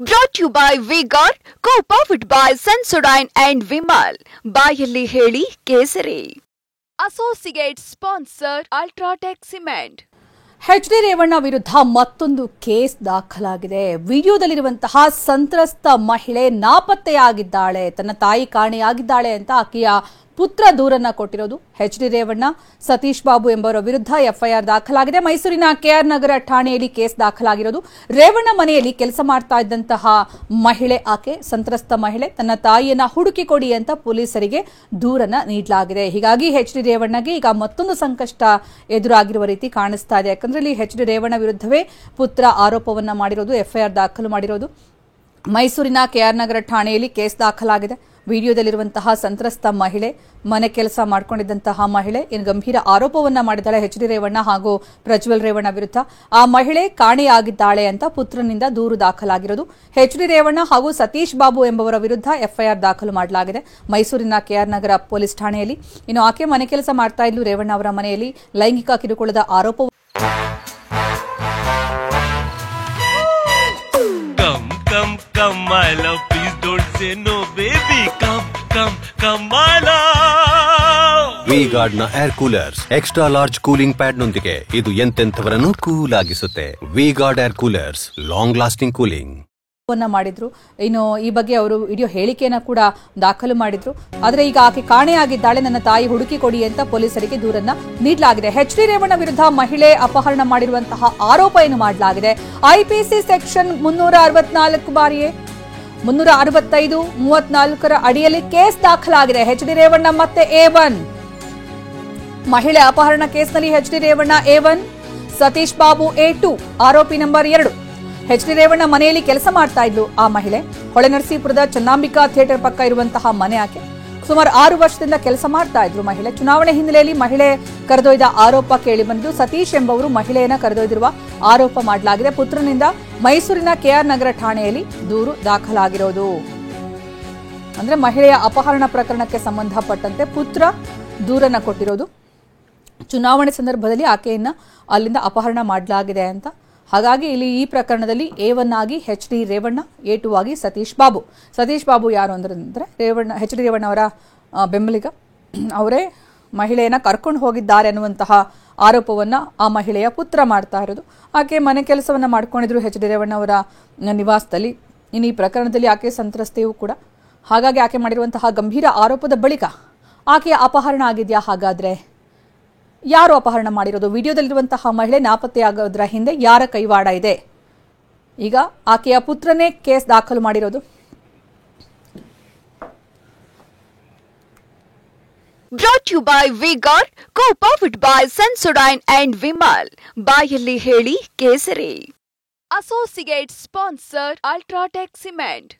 Brought to you by V-Guard, co-powered by Sensodyne and Vimal. ಬಾಯಲ್ಲಿ ಹೇಳಿ ಕೇಸರಿ. Associate sponsor Ultratech Cement. H D. Revanna ವಿರುದ್ಧ ಮತ್ತೊಂದು ಕೇಸ್ ದಾಖಲಾಗಿದೆ. ವಿಡಿಯೋದಲ್ಲಿರುವಂತಹ ಸಂತ್ರಸ್ತ ಮಹಿಳೆ ನಾಪತ್ತೆಯಾಗಿದ್ದಾಳೆ, ತನ್ನ ತಾಯಿ ಕಾಣೆಯಾಗಿದ್ದಾಳೆ ಅಂತ ಆಕೆಯ ಪುತ್ರ ದೂರನ್ನ ಕೊಟ್ಟಿರೋದು. ಎಚ್.ಡಿ. ರೇವಣ್ಣ, ಸತೀಶ್ ಬಾಬು ಎಂಬವರ ವಿರುದ್ಧ ಎಫ್ಐಆರ್ ದಾಖಲಾಗಿದೆ. ಮೈಸೂರಿನ ಕೆಆರ್ ನಗರ ಠಾಣೆಯಲ್ಲಿ ಕೇಸ್ ದಾಖಲಾಗಿರೋದು. ರೇವಣ್ಣ ಮನೆಯಲ್ಲಿ ಕೆಲಸ ಮಾಡ್ತಾ ಇದ್ದಂತಹ ಮಹಿಳೆ ಆಕೆ, ಸಂತ್ರಸ್ತ ಮಹಿಳೆ, ತನ್ನ ತಾಯಿಯನ್ನ ಹುಡುಕಿ ಕೊಡಿ ಅಂತ ಪೊಲೀಸರಿಗೆ ದೂರನ್ನ ನೀಡಲಾಗಿದೆ. ಹೀಗಾಗಿ ಎಚ್.ಡಿ. ರೇವಣ್ಣಗೆ ಈಗ ಮತ್ತೊಂದು ಸಂಕಷ್ಟ ಎದುರಾಗಿರುವ ರೀತಿ ಕಾಣಿಸ್ತಾ ಇದೆ. ಯಾಕಂದ್ರೆ ಇಲ್ಲಿ ಎಚ್.ಡಿ. ರೇವಣ್ಣ ವಿರುದ್ಧವೇ ಪುತ್ರ ಆರೋಪವನ್ನ ಮಾಡಿರೋದು, ಎಫ್ಐಆರ್ ದಾಖಲು ಮಾಡಿರೋದು. ಮೈಸೂರಿನ ಕೆಆರ್ ನಗರ ಠಾಣೆಯಲ್ಲಿ ಕೇಸ್ ದಾಖಲಾಗಿದೆ. ವಿಡಿಯೋದಲ್ಲಿರುವಂತಹ ಸಂತ್ರಸ್ತ ಮಹಿಳೆ, ಮನೆ ಕೆಲಸ ಮಾಡಿಕೊಂಡಿದ್ದಂತಹ ಮಹಿಳೆ ಏನು ಗಂಭೀರ ಆರೋಪವನ್ನ ಮಾಡಿದ್ದಾಳೆ ಎಚ್.ಡಿ. ರೇವಣ್ಣ ಹಾಗೂ ಪ್ರಜ್ವಲ್ ರೇವಣ್ಣ ವಿರುದ್ಧ. ಆ ಮಹಿಳೆ ಕಾಣೆಯಾಗಿದ್ದಾಳೆ ಅಂತ ಪುತ್ರನಿಂದ ದೂರು ದಾಖಲಾಗಿರೋದು. ಎಚ್.ಡಿ. ರೇವಣ್ಣ ಹಾಗೂ ಸತೀಶ್ ಬಾಬು ಎಂಬವರ ವಿರುದ್ಧ ಎಫ್ಐಆರ್ ದಾಖಲು ಮಾಡಲಾಗಿದೆ ಮೈಸೂರಿನ ಕೆಆರ್ ನಗರ ಪೊಲೀಸ್ ಠಾಣೆಯಲ್ಲಿ. ಇನ್ನು ಆಕೆ ಮನೆ ಕೆಲಸ ಮಾಡ್ತಾ ಇದ್ಲು. ರೇವಣ್ಣ ಅವರ ಮನೆಯಲ್ಲಿ ಲೈಂಗಿಕ ಕಿರುಕುಳದ ಆರೋಪ. Come, my love, please don't say no, baby. Come, my love. V-Guard ನ air coolers extra large cooling pad ನೊಂದಿಗೆ ಇದು ಎಂತೆಂಥವರನ್ನು ಕೂಲ್ ಆಗಿಸುತ್ತೆ. V-Guard air coolers, long lasting cooling ಮಾಡಿದ್ರು. ಇನ್ನು ಈ ಬಗ್ಗೆ ಅವರು ವಿಡಿಯೋ ಹೇಳಿಕೆಯನ್ನ ಕೂಡ ದಾಖಲು ಮಾಡಿದ್ರು. ಆದ್ರೆ ಈಗ ಆಕೆ ಕಾಣೆಯಾಗಿದ್ದಾಳೆ, ನನ್ನ ತಾಯಿ ಹುಡುಕಿ ಕೊಡಿ ಅಂತ ಪೊಲೀಸರಿಗೆ ದೂರನ್ನ ನೀಡಲಾಗಿದೆ. ಎಚ್.ಡಿ. ರೇವಣ್ಣ ವಿರುದ್ಧ ಮಹಿಳೆ ಅಪಹರಣ ಮಾಡಿರುವಂತಹ ಆರೋಪ ಏನು ಮಾಡಲಾಗಿದೆ. ಐಪಿಸಿ ಸೆಕ್ಷನ್ 364 ಬಾರಿಯೇ 365, 34ರ ಅಡಿಯಲ್ಲಿ ಕೇಸ್ ದಾಖಲಾಗಿದೆ. ಎಚ್.ಡಿ. ರೇವಣ್ಣ ಮತ್ತೆ A1 ಮಹಿಳೆ ಅಪಹರಣ ಕೇಸ್ನಲ್ಲಿ H D. Revanna A1, Satish Babu A2, ಆರೋಪಿ ನಂಬರ್ 2. ಎಚ್.ಡಿ. ರೇವಣ್ಣ ಮನೆಯಲ್ಲಿ ಕೆಲಸ ಮಾಡ್ತಾ ಇದ್ಲು ಆ ಮಹಿಳೆ. ಹೊಳೆನರಸೀಪುರದ ಚನ್ನಾಂಬಿಕಾ ಥಿಯೇಟರ್ ಪಕ್ಕ ಇರುವಂತಹ ಮನೆ ಆಕೆ. ಸುಮಾರು 6 ವರ್ಷದಿಂದ ಕೆಲಸ ಮಾಡ್ತಾ ಇದ್ರು ಮಹಿಳೆ. ಚುನಾವಣೆ ಹಿನ್ನೆಲೆಯಲ್ಲಿ ಮಹಿಳೆ ಕರೆದೊಯ್ದ ಆರೋಪ ಕೇಳಿ ಬಂದು ಸತೀಶ್ ಎಂಬವರು ಮಹಿಳೆಯನ್ನ ಕರೆದೊಯ್ದಿರುವ ಆರೋಪ ಮಾಡಲಾಗಿದೆ. ಪುತ್ರನಿಂದ ಮೈಸೂರಿನ ಕೆಆರ್ ನಗರ ಠಾಣೆಯಲ್ಲಿ ದೂರು ದಾಖಲಾಗಿರೋದು. ಅಂದ್ರೆ ಮಹಿಳೆಯ ಅಪಹರಣ ಪ್ರಕರಣಕ್ಕೆ ಸಂಬಂಧಪಟ್ಟಂತೆ ಪುತ್ರ ದೂರನ್ನ ಕೊಟ್ಟಿರೋದು. ಚುನಾವಣೆ ಸಂದರ್ಭದಲ್ಲಿ ಆಕೆಯನ್ನ ಅಲ್ಲಿಂದ ಅಪಹರಣ ಮಾಡಲಾಗಿದೆ ಅಂತ. ಹಾಗಾಗಿ ಇಲ್ಲಿ ಈ ಪ್ರಕರಣದಲ್ಲಿ A1 ಆಗಿ ಎಚ್.ಡಿ. ರೇವಣ್ಣ, A2 ಆಗಿ ಸತೀಶ್ ಬಾಬು. ಸತೀಶ್ ಬಾಬು ಯಾರು ಅಂದ್ರೆ ಎಚ್.ಡಿ. ರೇವಣ್ಣ ಅವರ ಬೆಂಬಲಿಗ. ಅವರೇ ಮಹಿಳೆಯನ್ನ ಕರ್ಕೊಂಡು ಹೋಗಿದ್ದಾರೆ ಅನ್ನುವಂತಹ ಆರೋಪವನ್ನ ಆ ಮಹಿಳೆಯ ಪುತ್ರ ಮಾಡ್ತಾ ಇರೋದು. ಆಕೆ ಮನೆ ಕೆಲಸವನ್ನ ಮಾಡ್ಕೊಂಡಿದ್ರು ಎಚ್.ಡಿ. ರೇವಣ್ಣ ಅವರ ನಿವಾಸದಲ್ಲಿ. ಇನ್ನು ಈ ಪ್ರಕರಣದಲ್ಲಿ ಆಕೆ ಸಂತ್ರಸ್ತೆಯೂ ಕೂಡ. ಹಾಗಾಗಿ ಆಕೆ ಮಾಡಿರುವಂತಹ ಗಂಭೀರ ಆರೋಪದ ಬಳಿಕ ಆಕೆಯ ಅಪಹರಣ ಆಗಿದೆಯಾ? ಹಾಗಾದ್ರೆ ಯಾರು ಅಪಹರಣ ಮಾಡಿರೋದು? ವಿಡಿಯೋದಲ್ಲಿರುವಂತಹ ಮಹಿಳೆ ನಾಪತ್ತೆಯಾಗೋದ್ರ ಹಿಂದೆ ಯಾರ ಕೈವಾಡ ಇದೆ? ಈಗ ಆಕೆಯ ಪುತ್ರನೇ ಕೇಸ್ ದಾಖಲು ಮಾಡಿರೋದು. Brought to you by V-Guard, co-powered by Sensodyne and Vimal. ಬಾಯಲ್ಲಿ ಹೇಳಿ ಕೇಸರಿ. Associate sponsor Ultratech Cement.